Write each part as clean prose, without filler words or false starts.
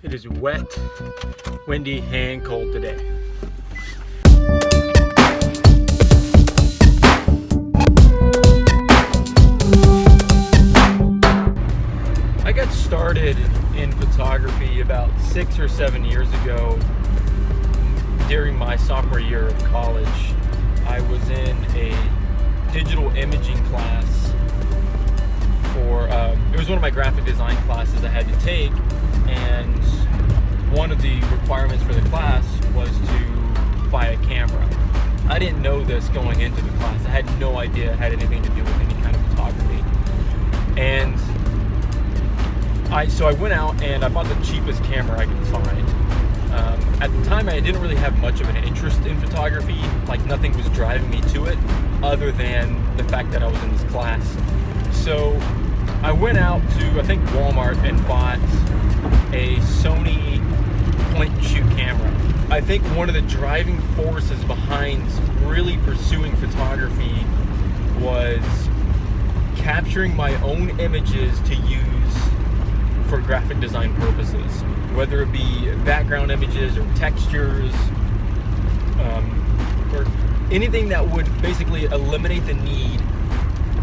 It is wet, windy, and cold today. I got started in photography about 6 or 7 years ago during my sophomore year of college. I was in a digital imaging class for, it was one of my graphic design classes I had to take, and one of the requirements for the class was to buy a camera. I didn't know this going into the class. I had no idea it had anything to do with any kind of photography. And so I went out and I bought the cheapest camera I could find. At the time, I didn't really have much of an interest in photography. Like, nothing was driving me to it other than the fact that I was in this class. So I went out to, I think, Walmart and bought a Sony point-and-shoot camera. I think one of the driving forces behind really pursuing photography was capturing my own images to use for graphic design purposes, whether it be background images or textures, or anything that would basically eliminate the need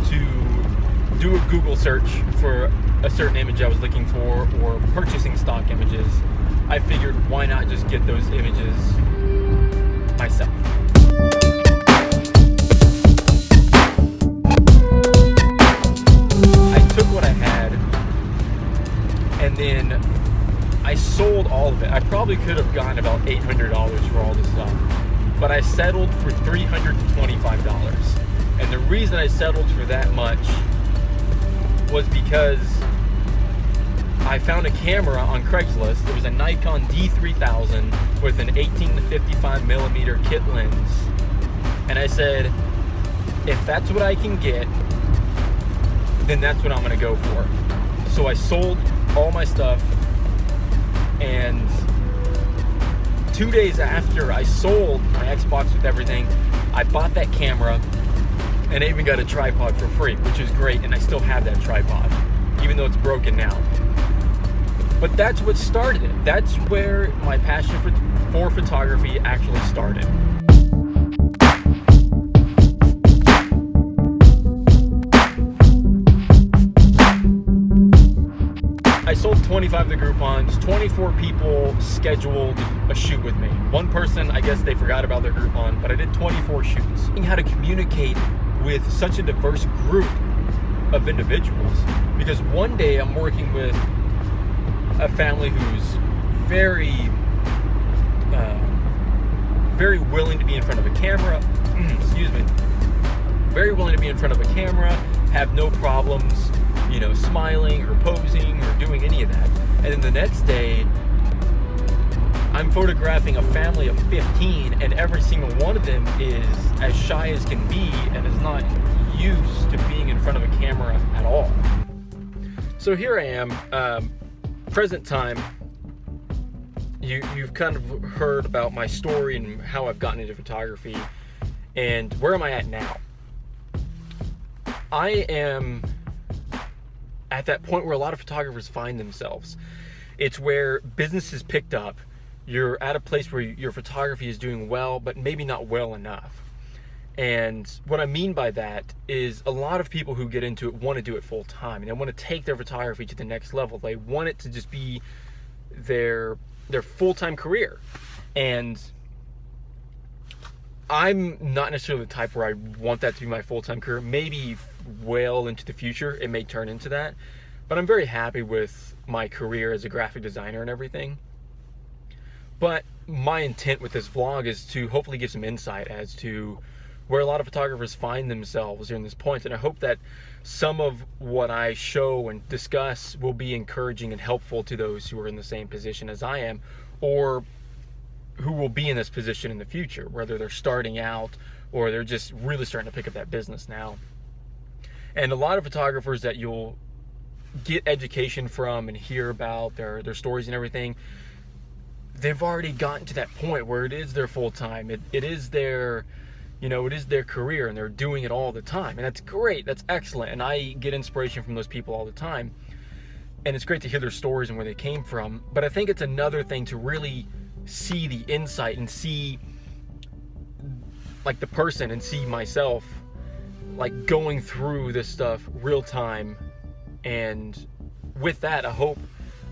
to do a Google search for a certain image I was looking for, or purchasing stock images. I figured, why not just get those images myself? I took what I had and then I sold all of it. I probably could have gotten about $800 for all this stuff, but I settled for $325. And the reason I settled for that much was because I found a camera on Craigslist. It was a Nikon D3000 with an 18 to 55 millimeter kit lens. And I said, if that's what I can get, then that's what I'm gonna go for. So I sold all my stuff, and 2 days after I sold my Xbox with everything, I bought that camera, and I even got a tripod for free, which is great, and I still have that tripod, even though it's broken now. But that's what started it. That's where my passion for photography actually started. I sold 25 of the Groupons. 24 people scheduled a shoot with me. One person, I guess they forgot about their Groupon, but I did 24 shoots. How to communicate with such a diverse group of individuals, because one day I'm working with a family who's very willing to be in front of a camera. Excuse me. Very willing to be in front of a camera, have no problems, you know, smiling or posing or doing any of that. And then the next day, I'm photographing a family of 15, and every single one of them is as shy as can be and is not used to being in front of a camera at all. So here I am, present time. You've kind of heard about my story and how I've gotten into photography, and where am I at now? I am at that point where a lot of photographers find themselves. It's where business is picked up. You're at a place where your photography is doing well, but maybe not well enough. And what I mean by that is a lot of people who get into it want to do it full time, and they want to take their photography to the next level. They want it to just be their full-time career. And I'm not necessarily the type where I want that to be my full-time career. Maybe well into the future it may turn into that, but I'm very happy with my career as a graphic designer and everything. But my intent with this vlog is to hopefully give some insight as to where a lot of photographers find themselves during this point, and I hope that some of what I show and discuss will be encouraging and helpful to those who are in the same position as I am, or who will be in this position in the future, whether they're starting out or they're just really starting to pick up that business now. And a lot of photographers that you'll get education from and hear about their stories and everything, they've already gotten to that point where it is their full time. It is their You know, it is their career and they're doing it all the time. And that's great. That's excellent. And I get inspiration from those people all the time. And it's great to hear their stories and where they came from. But I think it's another thing to really see the insight and see like the person and see myself like going through this stuff real time. And with that, I hope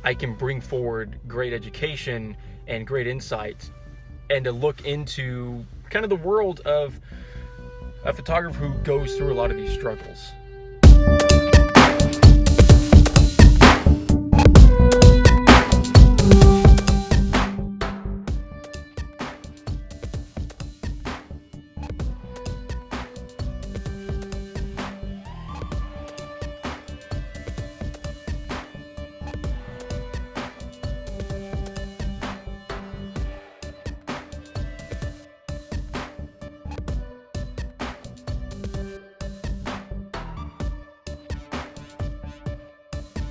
I can bring forward great education and great insight, and to look into kind of the world of a photographer who goes through a lot of these struggles.